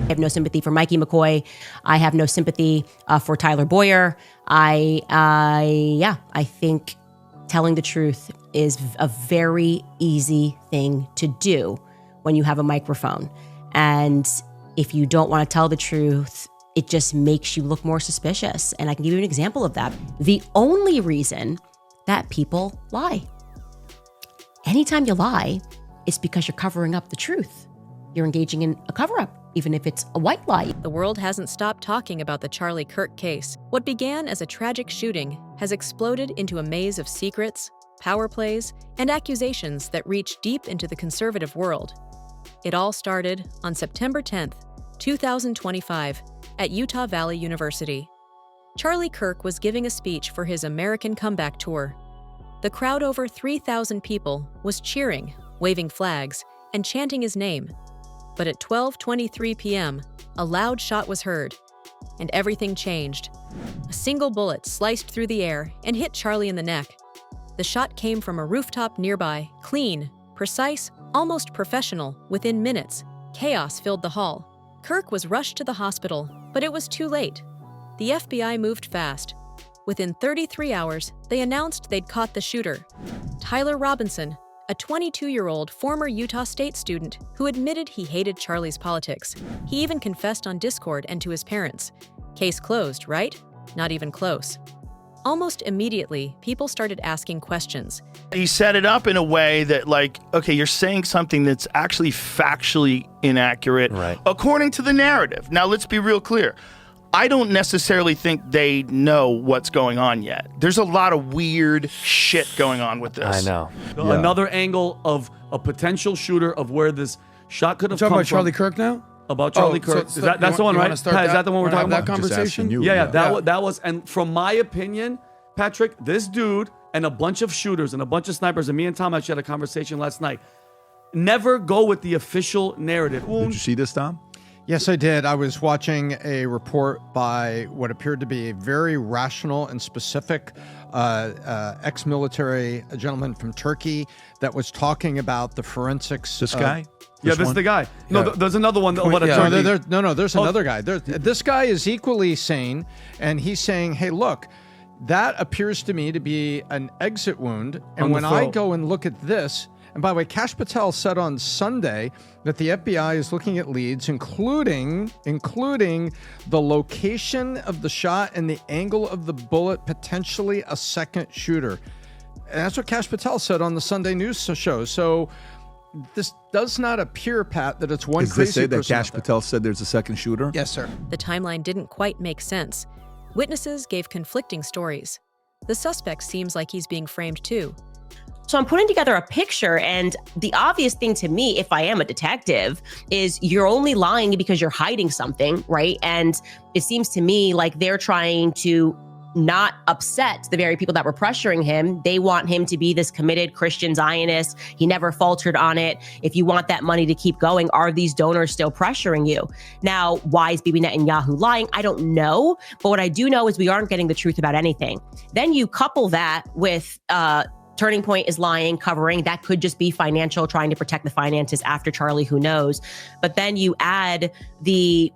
I have no sympathy for Mikey McCoy. I have no sympathy for Tyler Boyer. I think telling the truth is a very easy thing to do when you have a microphone. And if you don't want to tell the truth, it just makes you look more suspicious. And I can give you an example of that. The only reason that people lie. Anytime you lie, it's because you're covering up the truth. You're engaging in a cover-up, even if it's a white lie. The world hasn't stopped talking about the Charlie Kirk case. What began as a tragic shooting has exploded into a maze of secrets, power plays, and accusations that reach deep into the conservative world. It all started on September 10th, 2025, at Utah Valley University. Charlie Kirk was giving a speech for his American Comeback Tour. The crowd, over 3,000 people, was cheering, waving flags, and chanting his name. But at 12:23 p.m., a loud shot was heard, and everything changed. A single bullet sliced through the air and hit Charlie in the neck. The shot came from a rooftop nearby, clean, precise, almost professional. Within minutes, chaos filled the hall. Kirk was rushed to the hospital, but it was too late. The FBI moved fast. Within 33 hours, they announced they'd caught the shooter, Tyler Robinson, a 22-year-old former Utah State student who admitted he hated Charlie's politics. He even confessed on Discord and to his parents. Case closed, right? Not even close. Almost immediately, people started asking questions. He set it up in a way that, like, okay, you're saying something that's actually factually inaccurate, right, according to the narrative. Now, let's be real clear. I don't necessarily think they know what's going on yet. There's a lot of weird shit going on with this. I know. Yeah. Another angle of a potential shooter of where this shot could have come from. Talking about Charlie Kirk now? About Charlie Kirk. That's the one, right? Pat, is that the one we're talking about? That conversation? Yeah, that was, and from my opinion, Patrick, this dude and a bunch of shooters and a bunch of snipers, and me and Tom actually had a conversation last night. Never go with the official narrative. Did you see this, Tom? Yes, I did. I was watching a report by what appeared to be a very rational and specific ex-military gentleman from Turkey that was talking about the forensics. This guy? This is the guy. No, there's another one. There's another guy. This guy is equally sane, and he's saying, hey, look, that appears to me to be an exit wound. And when I go and look at this, and by the way, Kash Patel said on Sunday that the FBI is looking at leads, including the location of the shot and the angle of the bullet, potentially a second shooter. And that's what Kash Patel said on the Sunday news show. So this does not appear, Pat, that it's one crazy person. Does this say that Kash Patel said there's a second shooter? Yes, sir. The timeline didn't quite make sense. Witnesses gave conflicting stories. The suspect seems like he's being framed too. So I'm putting together a picture, and the obvious thing to me, if I am a detective, is you're only lying because you're hiding something, right? And it seems to me like they're trying to not upset the very people that were pressuring him. They want him to be this committed Christian Zionist. He never faltered on it. If you want that money to keep going, are these donors still pressuring you? Now, why is Bibi Netanyahu lying? I don't know. But what I do know is we aren't getting the truth about anything. Then you couple that with Turning Point is lying, covering. That could just be financial, trying to protect the finances after Charlie, who knows. But then you add the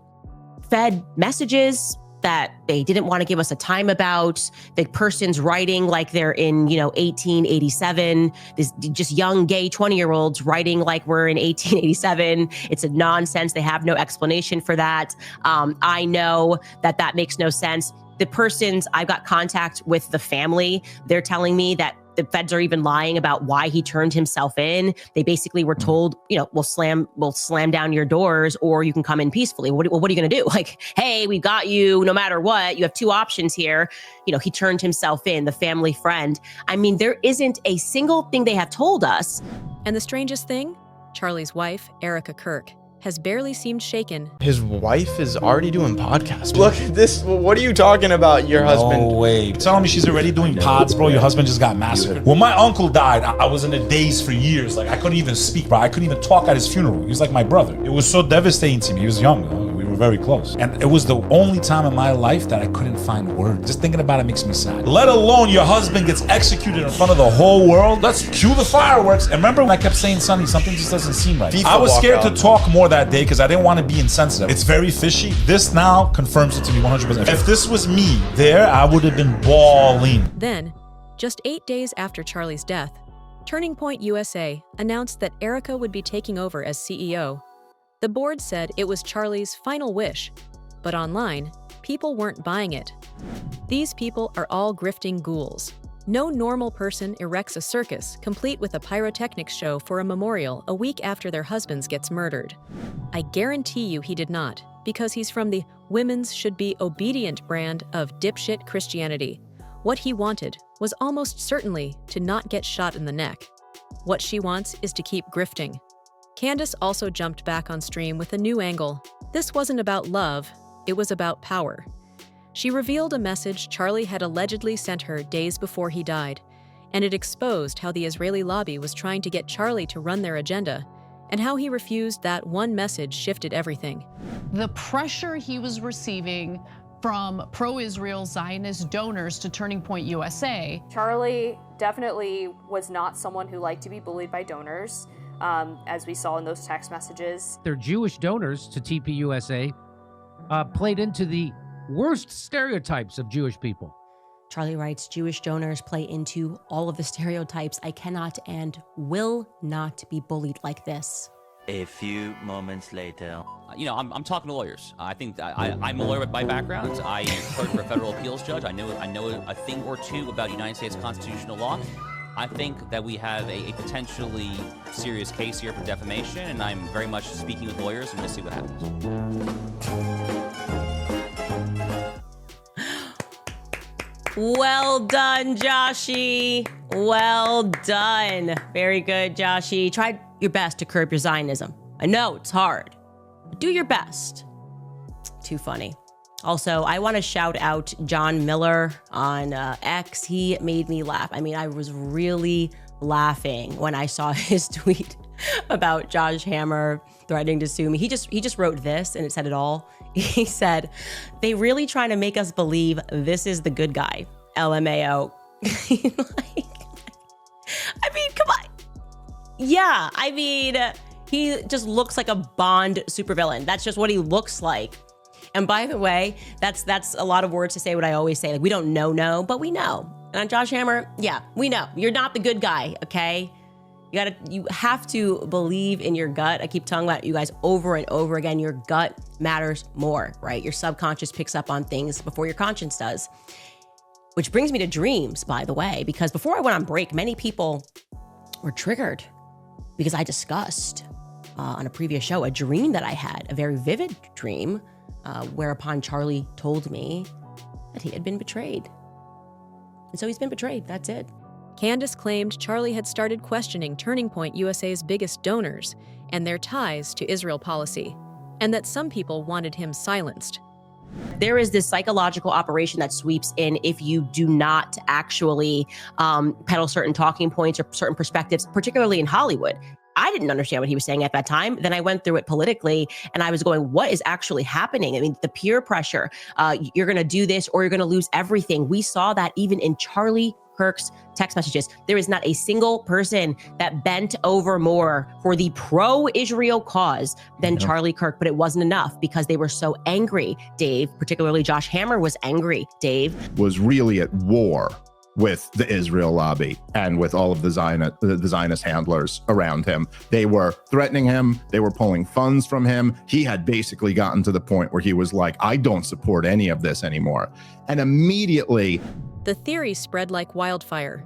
Fed messages that they didn't want to give us a time about. The person's writing like they're in, 1887. This just young gay 20-year-olds writing like we're in 1887. It's a nonsense. They have no explanation for that. I know that makes no sense. The persons, I've got contact with the family. They're telling me that the feds are even lying about why he turned himself in. They basically were told, we'll slam down your doors or you can come in peacefully. What are you going to do? Like, hey, we got you no matter what. You have two options here. He turned himself in, the family friend. I mean, there isn't a single thing they have told us. And the strangest thing, Charlie's wife, Erika Kirk, has barely seemed shaken. His wife is already doing podcasts. Look at this. What are you talking about, your husband? No way. Telling me she's already doing pods, bro. Your husband just got massacred. When my uncle died, I was in a daze for years. Like, I couldn't even speak, bro. I couldn't even talk at his funeral. He was like my brother. It was so devastating to me. He was young. We were very close. And it was the only time in my life that I couldn't find words. Just thinking about it makes me sad. Let alone your husband gets executed in front of the whole world. Let's cue the fireworks. And remember when I kept saying, Sonny, something just doesn't seem right. I was scared to talk more that day because I didn't want to be insensitive. It's very fishy. This now confirms it to me 100%. If this was me there, I would have been bawling. Then, just 8 days after Charlie's death, Turning Point USA announced that Erika would be taking over as CEO. The board said it was Charlie's final wish, but online, people weren't buying it. These people are all grifting ghouls. No normal person erects a circus complete with a pyrotechnics show for a memorial a week after their husbands gets murdered. I guarantee you he did not, because he's from the women's should be obedient brand of dipshit Christianity. What he wanted was almost certainly to not get shot in the neck. What she wants is to keep grifting. Candice also jumped back on stream with a new angle. This wasn't about love, it was about power. She revealed a message Charlie had allegedly sent her days before he died, and it exposed how the Israeli lobby was trying to get Charlie to run their agenda, and how he refused that one message shifted everything. The pressure he was receiving from pro-Israel Zionist donors to Turning Point USA. Charlie definitely was not someone who liked to be bullied by donors, as we saw in those text messages. Their Jewish donors to TPUSA played into the worst stereotypes of Jewish people. Charlie writes, Jewish donors play into all of the stereotypes. I cannot and will not be bullied like this. A few moments later. You know, I'm talking to lawyers. I think I'm a lawyer by background. I clerked for a federal appeals judge. I know a thing or two about United States constitutional law. I think that we have a potentially serious case here for defamation, and I'm very much speaking with lawyers, and we'll see what happens. Well done, Joshi. Well done. Very good, Joshi. Try your best to curb your Zionism. I know it's hard, but do your best. Too funny. Also, I want to shout out John Miller on X. He made me laugh. I mean, I was really laughing when I saw his tweet about Josh Hammer threatening to sue me. He just wrote this, and it said it all. He said, "They really trying to make us believe this is the good guy." LMAO. I mean, come on. Yeah, I mean, he just looks like a Bond supervillain. That's just what he looks like. And by the way, that's a lot of words to say what I always say. Like, we don't know, but we know. And on Josh Hammer, yeah, we know. You're not the good guy, okay? You have to believe in your gut. I keep telling you guys over and over again, your gut matters more, right? Your subconscious picks up on things before your conscience does. Which brings me to dreams, by the way, because before I went on break, many people were triggered because I discussed on a previous show a dream that I had, a very vivid dream, whereupon Charlie told me that he had been betrayed. And so he's been betrayed. That's it. Candice claimed Charlie had started questioning Turning Point USA's biggest donors and their ties to Israel policy, and that some people wanted him silenced. There is this psychological operation that sweeps in if you do not actually peddle certain talking points or certain perspectives, particularly in Hollywood. I didn't understand what he was saying at that time. Then I went through it politically and I was going, what is actually happening? I mean, the peer pressure, you're going to do this or you're going to lose everything. We saw that even in Charlie Kirk's text messages. There is not a single person that bent over more for the pro-Israel cause than Charlie Kirk, but it wasn't enough because they were so angry, Dave. Particularly Josh Hammer was angry, Dave. Was really at war with the Israel lobby and with all of the Zionist handlers around him. They were threatening him. They were pulling funds from him. He had basically gotten to the point where he was like, I don't support any of this anymore. And immediately, the theory spread like wildfire.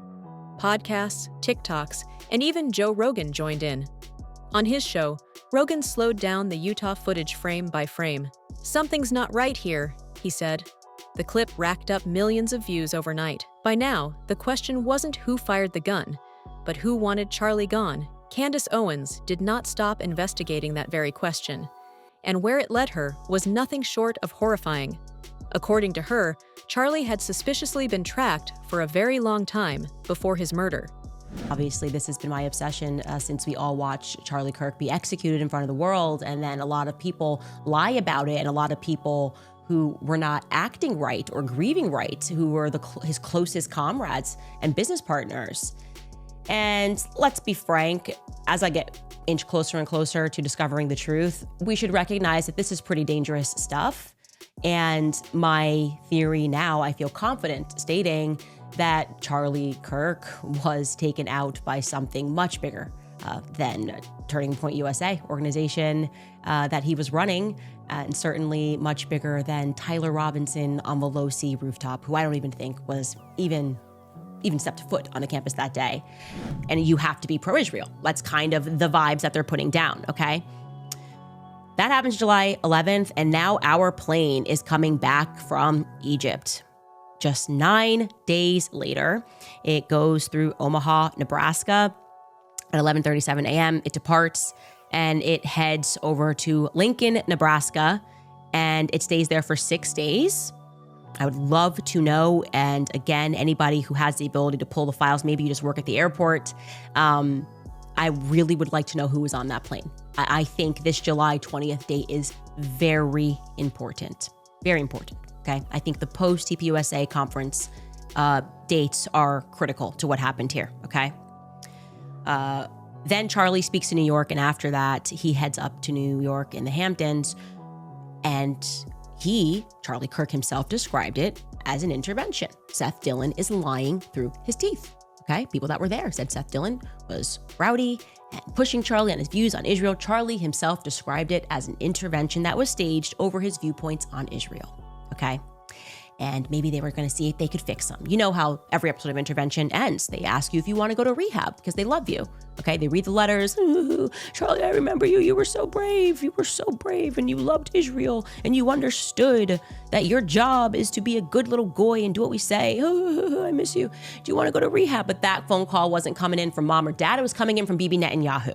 Podcasts, TikToks, and even Joe Rogan joined in. On his show, Rogan slowed down the Utah footage frame by frame. "Something's not right here," he said. The clip racked up millions of views overnight. By now, the question wasn't who fired the gun, but who wanted Charlie gone. Candice Owens did not stop investigating that very question. And where it led her was nothing short of horrifying. According to her, Charlie had suspiciously been tracked for a very long time before his murder. Obviously, this has been my obsession since we all watched Charlie Kirk be executed in front of the world, and then a lot of people lie about it, and a lot of people who were not acting right or grieving right, who were his closest comrades and business partners. And let's be frank, as I get inch closer and closer to discovering the truth, we should recognize that this is pretty dangerous stuff. And my theory now, I feel confident stating that Charlie Kirk was taken out by something much bigger than Turning Point USA organization that he was running, and certainly much bigger than Tyler Robinson on the Low C rooftop, who I don't even think was even stepped foot on the campus that day. And you have to be pro-Israel. That's kind of the vibes that they're putting down, okay? That happens July 11th, and now our plane is coming back from Egypt. Just 9 days later, it goes through Omaha, Nebraska. At 11:37 a.m., it departs, and it heads over to Lincoln, Nebraska, and it stays there for 6 days. I would love to know, and again, anybody who has the ability to pull the files, maybe you just work at the airport, I really would like to know who was on that plane. I think this July 20th date is very important. Very important, okay? I think the post-TPUSA conference dates are critical to what happened here, okay? Then Charlie speaks to New York, and after that, he heads up to New York in the Hamptons, and Charlie Kirk himself, described it as an intervention. Seth Dillon is lying through his teeth. Okay, people that were there said Seth Dillon was rowdy and pushing Charlie on his views on Israel. Charlie himself described it as an intervention that was staged over his viewpoints on Israel. Okay, and maybe they were going to see if they could fix them. You know how every episode of Intervention ends. They ask you if you want to go to rehab because they love you. Okay, they read the letters. Ooh, Charlie, I remember you. You were so brave. You were so brave, and you loved Israel, and you understood that your job is to be a good little goy and do what we say. Ooh, I miss you. Do you want to go to rehab? But that phone call wasn't coming in from mom or dad. It was coming in from Bibi Netanyahu.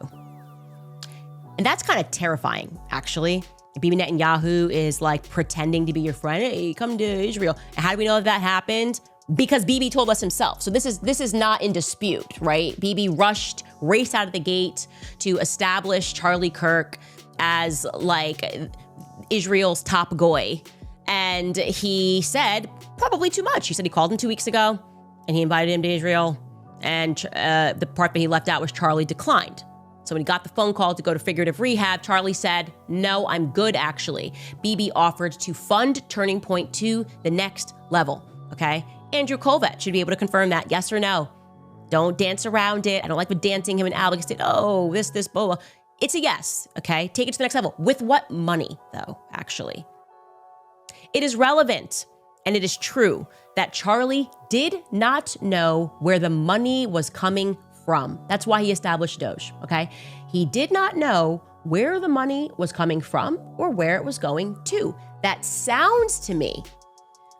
And that's kind of terrifying, actually. Bibi Netanyahu is like pretending to be your friend. Hey, come to Israel. And how do we know that happened? Because Bibi told us himself. So this is not in dispute, right? Bibi raced out of the gate to establish Charlie Kirk as like Israel's top goy. And he said probably too much. He said he called him 2 weeks ago and he invited him to Israel. And the part that he left out was Charlie declined. So when he got the phone call to go to figurative rehab, Charlie said, no, I'm good, actually. Bibi offered to fund Turning Point to the next level, okay? Andrew Colvett should be able to confirm that, yes or no. Don't dance around it. I don't like with dancing him and Alex said, oh, this, blah, blah. It's a yes, okay? Take it to the next level. With what money, though, actually? It is relevant, and it is true that Charlie did not know where the money was coming from. That's why he established Doge, okay? He did not know where the money was coming from or where it was going to. That sounds to me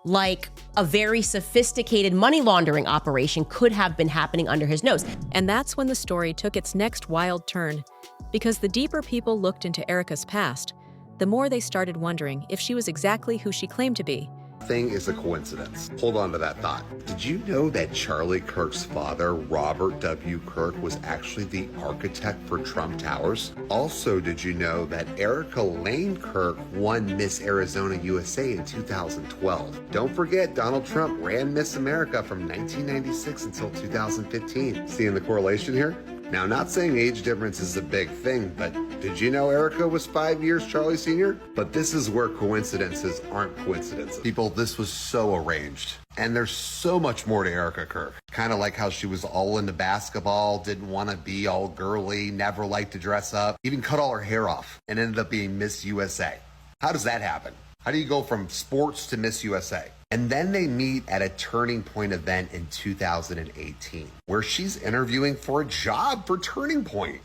like a very sophisticated money laundering operation could have been happening under his nose. And that's when the story took its next wild turn. Because the deeper people looked into Erika's past, the more they started wondering if she was exactly who she claimed to be. Thing is a coincidence. Hold on to that thought. Did you know that Charlie Kirk's father, Robert W. Kirk, was actually the architect for Trump Towers? Also, did you know that Erika Lane Kirk won Miss Arizona USA in 2012? Don't forget, Donald Trump ran Miss America from 1996 until 2015. Seeing the correlation here? Now, not saying age difference is a big thing, but did you know Erika was 5 years Charlie Sr.? But this is where coincidences aren't coincidences. People, this was so arranged. And there's so much more to Erika Kirk. Kind of like how she was all into basketball, didn't want to be all girly, never liked to dress up, even cut all her hair off, and ended up being Miss USA. How does that happen? How do you go from sports to Miss USA? And then they meet at a Turning Point event in 2018, where she's interviewing for a job for Turning Point.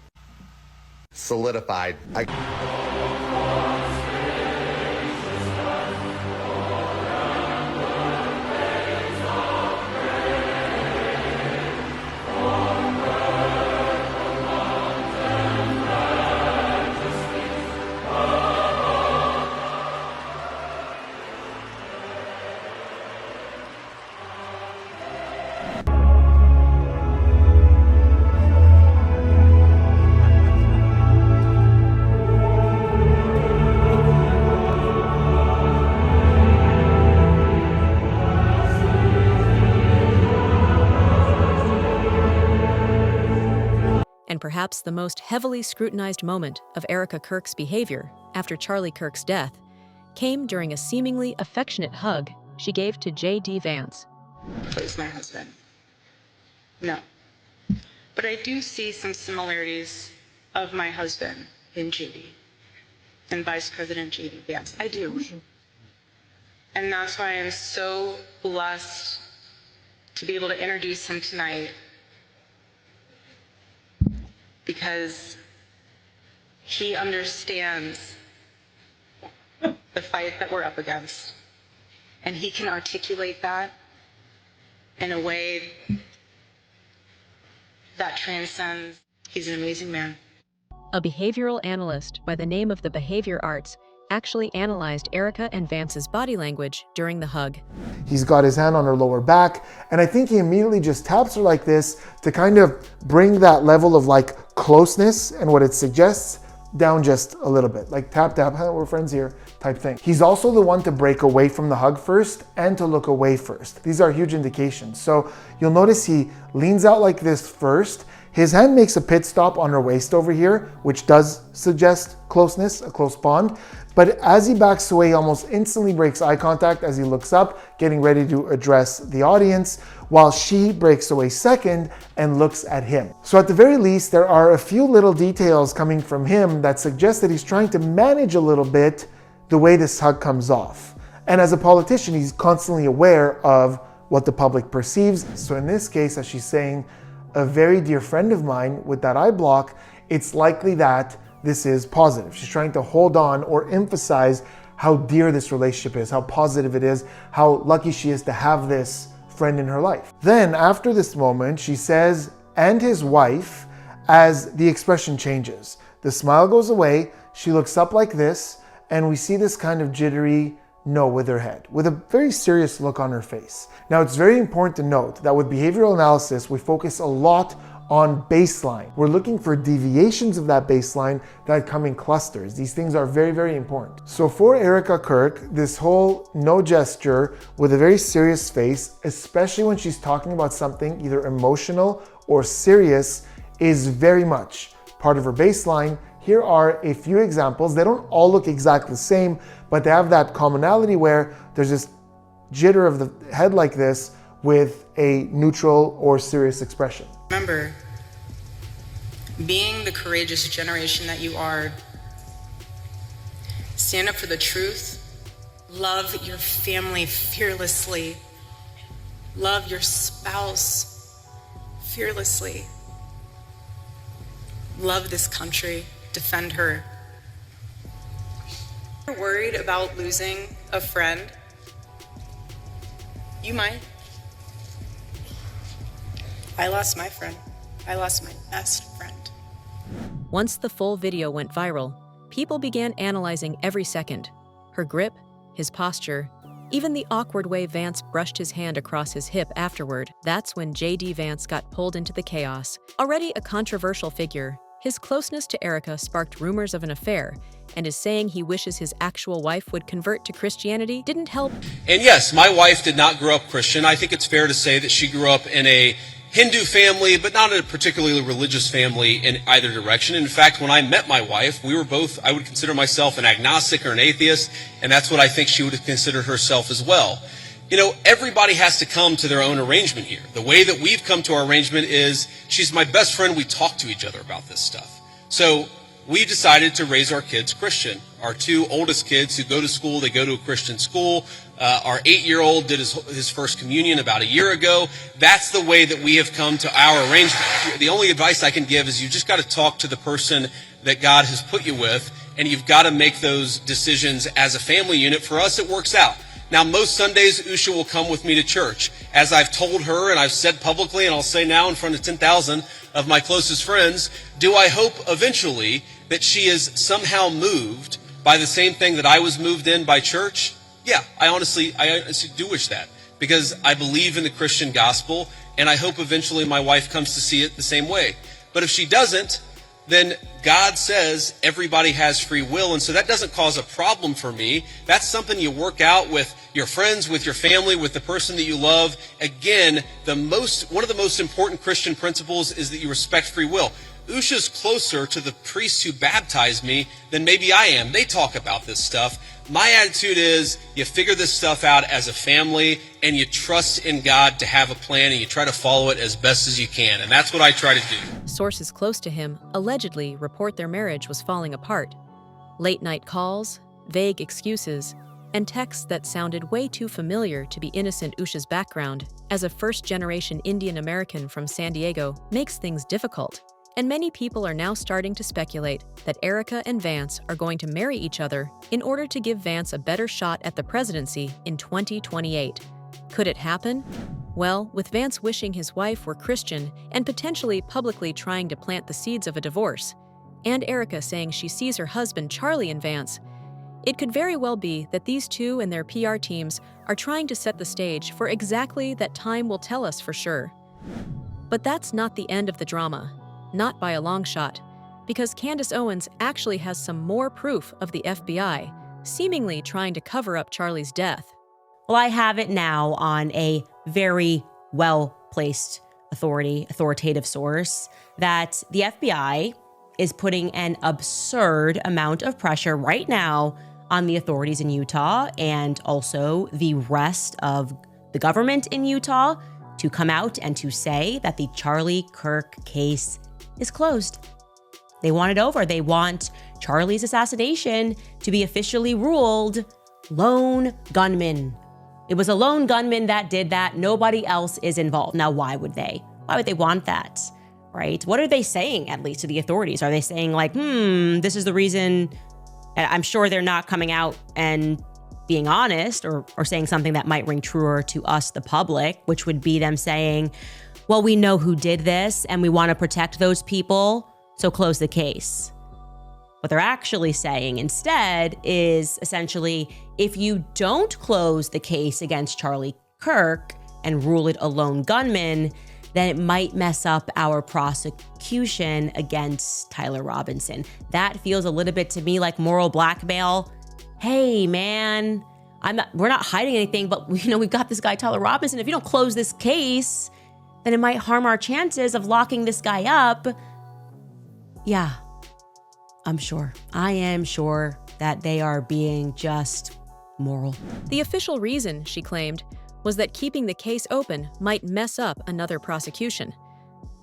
Solidified. perhaps the most heavily scrutinized moment of Erika Kirk's behavior after Charlie Kirk's death came during a seemingly affectionate hug she gave to J.D. Vance. Is my husband. No. But I do see some similarities of my husband in J.D. and Vice President J.D. Vance. I do. And that's why I'm so blessed to be able to introduce him tonight, because he understands the fight that we're up against. And he can articulate that in a way that transcends. He's an amazing man. A behavioral analyst by the name of the Behavior Arts actually analyzed Erika and Vance's body language during the hug. He's got his hand on her lower back, and I think he immediately just taps her like this to kind of bring that level of like closeness and what it suggests down just a little bit. Like tap, tap, hey, we're friends here type thing. He's also the one to break away from the hug first and to look away first. These are huge indications. So you'll notice he leans out like this first. His hand makes a pit stop on her waist over here, which does suggest closeness, a close bond. But as he backs away, he almost instantly breaks eye contact as he looks up, getting ready to address the audience, while she breaks away second and looks at him. So at the very least, there are a few little details coming from him that suggest that he's trying to manage a little bit the way this hug comes off. And as a politician, he's constantly aware of what the public perceives. So in this case, as she's saying, a very dear friend of mine with that eye block, it's likely that this is positive. She's trying to hold on or emphasize how dear this relationship is, how positive it is, how lucky she is to have this friend in her life. Then after this moment, she says, and his wife, as the expression changes. The smile goes away, she looks up like this, and we see this kind of jittery no with her head, with a very serious look on her face. Now, it's very important to note that with behavioral analysis, we focus a lot on baseline. We're looking for deviations of that baseline that come in clusters. These things are very, very important. So for Erika Kirk, this whole no gesture with a very serious face, especially when she's talking about something either emotional or serious, is very much part of her baseline. Here are a few examples. They don't all look exactly the same, but they have that commonality where there's this jitter of the head like this with a neutral or serious expression. Remember, being the courageous generation that you are, stand up for the truth, love your family fearlessly, love your spouse fearlessly, love this country, defend her. You're worried about losing a friend? You might. I lost my friend. I lost my best friend. Once the full video went viral, people began analyzing every second. Her grip, his posture, even the awkward way Vance brushed his hand across his hip afterward. That's when J.D. Vance got pulled into the chaos. Already a controversial figure, his closeness to Erika sparked rumors of an affair, and his saying he wishes his actual wife would convert to Christianity didn't help. And yes, my wife did not grow up Christian. I think it's fair to say that she grew up in a Hindu family, but not a particularly religious family in either direction. In fact, when I met my wife, we were both, I would consider myself an agnostic or an atheist, and that's what I think she would have considered herself as well. You know, everybody has to come to their own arrangement here. The way that we've come to our arrangement is she's my best friend. We talk to each other about this stuff. So we decided to raise our kids Christian. Our two oldest kids who go to school, they go to a Christian school. Our 8-year-old did his first communion about a year ago. That's the way that we have come to our arrangement. The only advice I can give is you just got to talk to the person that God has put you with, and you've got to make those decisions as a family unit. For us, it works out. Now, most Sundays, Usha will come with me to church. As I've told her, and I've said publicly, and I'll say now in front of 10,000 of my closest friends, do I hope eventually that she is somehow moved by the same thing that I was moved in by church? Yeah, I honestly do wish that, because I believe in the Christian gospel, and I hope eventually my wife comes to see it the same way. But if she doesn't, then God says everybody has free will, and so that doesn't cause a problem for me. That's something you work out with your friends, with your family, with the person that you love. Again, one of the most important Christian principles is that you respect free will. Usha's closer to the priests who baptized me than maybe I am. They talk about this stuff. My attitude is you figure this stuff out as a family and you trust in God to have a plan and you try to follow it as best as you can. And that's what I try to do. Sources close to him allegedly report their marriage was falling apart. Late-night calls, vague excuses, and texts that sounded way too familiar to be innocent Usha's background as a first-generation Indian American from San Diego makes things difficult. And many people are now starting to speculate that Erika and Vance are going to marry each other in order to give Vance a better shot at the presidency in 2028. Could it happen? Well, with Vance wishing his wife were Christian and potentially publicly trying to plant the seeds of a divorce, and Erika saying she sees her husband Charlie in Vance, it could very well be that these two and their PR teams are trying to set the stage for exactly that time will tell us for sure. But that's not the end of the drama. Not by a long shot, because Candice Owens actually has some more proof of the FBI, seemingly trying to cover up Charlie's death. Well, I have it now on a very well-placed authoritative source, that the FBI is putting an absurd amount of pressure right now on the authorities in Utah and also the rest of the government in Utah to come out and to say that the Charlie Kirk case is closed. They want it over. They want Charlie's assassination to be officially ruled lone gunman. It was a lone gunman that did that. Nobody else is involved. Now, why would they? Why would they want that, right? What are they saying, at least to the authorities? Are they saying like, this is the reason? I'm sure they're not coming out and being honest or saying something that might ring truer to us, the public, which would be them saying, well, we know who did this and we want to protect those people, so close the case. What they're actually saying instead is essentially, if you don't close the case against Charlie Kirk and rule it a lone gunman, then it might mess up our prosecution against Tyler Robinson. That feels a little bit to me like moral blackmail. Hey, man, we're not hiding anything, but we've got this guy, Tyler Robinson. If you don't close this case, then it might harm our chances of locking this guy up. Yeah, I'm sure. I am sure that they are being just moral. The official reason, she claimed, was that keeping the case open might mess up another prosecution.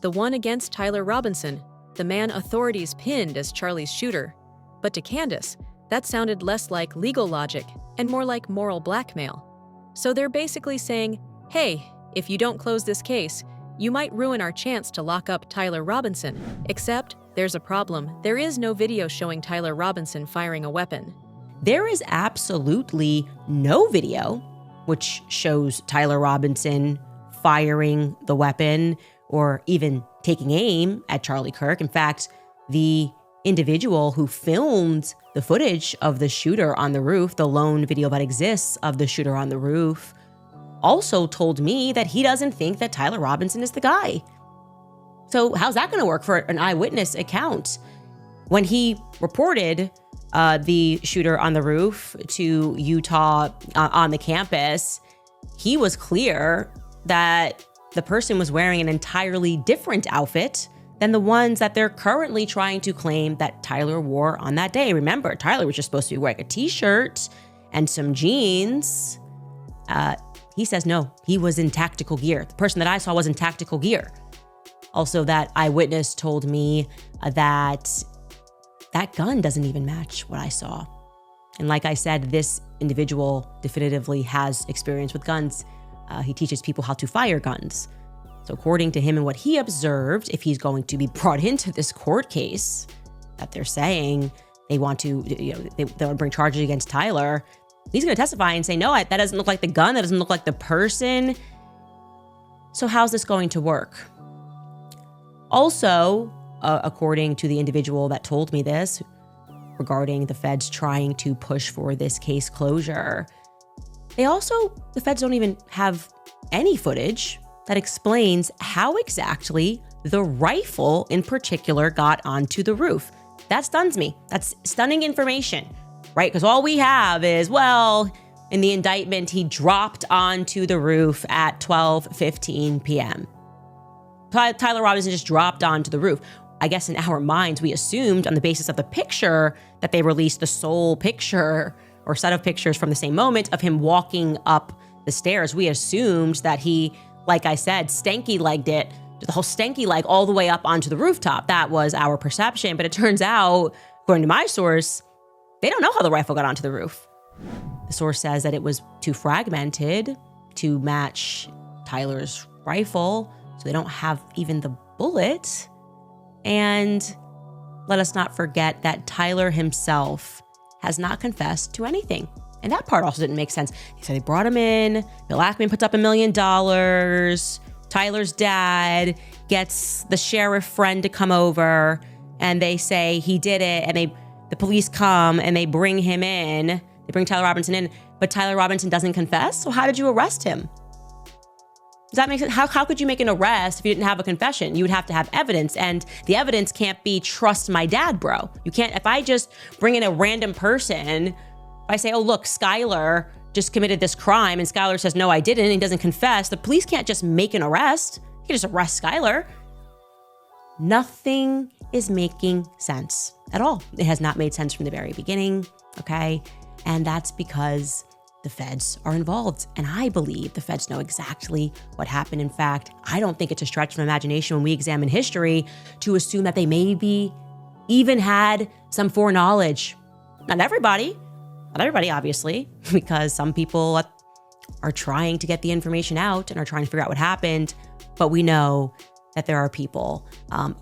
The one against Tyler Robinson, the man authorities pinned as Charlie's shooter. But to Candice, that sounded less like legal logic and more like moral blackmail. So they're basically saying, hey, if you don't close this case, you might ruin our chance to lock up Tyler Robinson. Except, there's a problem. There is no video showing Tyler Robinson firing a weapon. There is absolutely no video which shows Tyler Robinson firing the weapon or even taking aim at Charlie Kirk. In fact, the individual who filmed the footage of the shooter on the roof, the lone video that exists of the shooter on the roof, also told me that he doesn't think that Tyler Robinson is the guy. So how's that going to work for an eyewitness account? When he reported the shooter on the roof to Utah on the campus, he was clear that the person was wearing an entirely different outfit than the ones that they're currently trying to claim that Tyler wore on that day. Remember, Tyler was just supposed to be wearing a t-shirt and some jeans. He says no, he was in tactical gear. The person that I saw was in tactical gear. Also, that eyewitness told me that that gun doesn't even match what I saw. And like I said, this individual definitively has experience with guns. He teaches people how to fire guns. So according to him and what he observed, if he's going to be brought into this court case that they're saying they want to, they'll bring charges against Tyler, he's going to testify and say, no, that doesn't look like the gun. That doesn't look like the person. So how's this going to work? Also, according to the individual that told me this, regarding the feds trying to push for this case closure, the feds don't even have any footage that explains how exactly the rifle in particular got onto the roof. That stuns me. That's stunning information, right? Because all we have is, well, in the indictment, he dropped onto the roof at 12:15 p.m. Tyler Robinson just dropped onto the roof. I guess in our minds, we assumed on the basis of the picture that they released the sole picture or set of pictures from the same moment of him walking up the stairs. We assumed that he, like I said, stanky-legged it, the whole stanky leg all the way up onto the rooftop. That was our perception. But it turns out, according to my source, they don't know how the rifle got onto the roof. The source says that it was too fragmented to match Tyler's rifle, so they don't have even the bullet. And let us not forget that Tyler himself has not confessed to anything. And that part also didn't make sense. He said they brought him in, Bill Ackman puts up $1 million, Tyler's dad gets the sheriff friend to come over, and they say he did it, and the police come and they bring him in, they bring Tyler Robinson in, but Tyler Robinson doesn't confess? So how did you arrest him? Does that make sense? How could you make an arrest if you didn't have a confession? You would have to have evidence, and the evidence can't be trust my dad, bro. You can't, if I just bring in a random person, if I say, oh, look, Skylar just committed this crime, and Skylar says, no, I didn't, and he doesn't confess, the police can't just make an arrest. You can just arrest Skylar. Nothing is making sense at all. It has not made sense from the very beginning, okay? And that's because the feds are involved. And I believe the feds know exactly what happened. In fact, I don't think it's a stretch of imagination when we examine history to assume that they maybe even had some foreknowledge. Not everybody, obviously, because some people are trying to get the information out and are trying to figure out what happened. But we know that there are people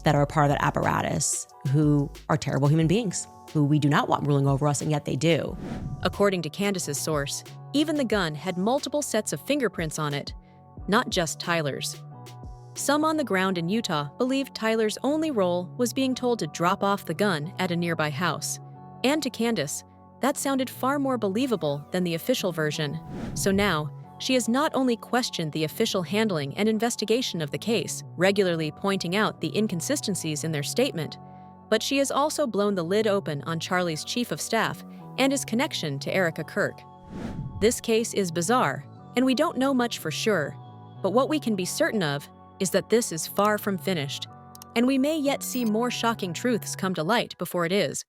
that are a part of that apparatus who are terrible human beings, who we do not want ruling over us, and yet they do. According to Candice's source, even the gun had multiple sets of fingerprints on it, not just Tyler's. Some on the ground in Utah believed Tyler's only role was being told to drop off the gun at a nearby house. And to Candice, that sounded far more believable than the official version. So now, she has not only questioned the official handling and investigation of the case, regularly pointing out the inconsistencies in their statement, but she has also blown the lid open on Charlie's chief of staff and his connection to Erika Kirk. This case is bizarre, and we don't know much for sure, but what we can be certain of is that this is far from finished, and we may yet see more shocking truths come to light before it is.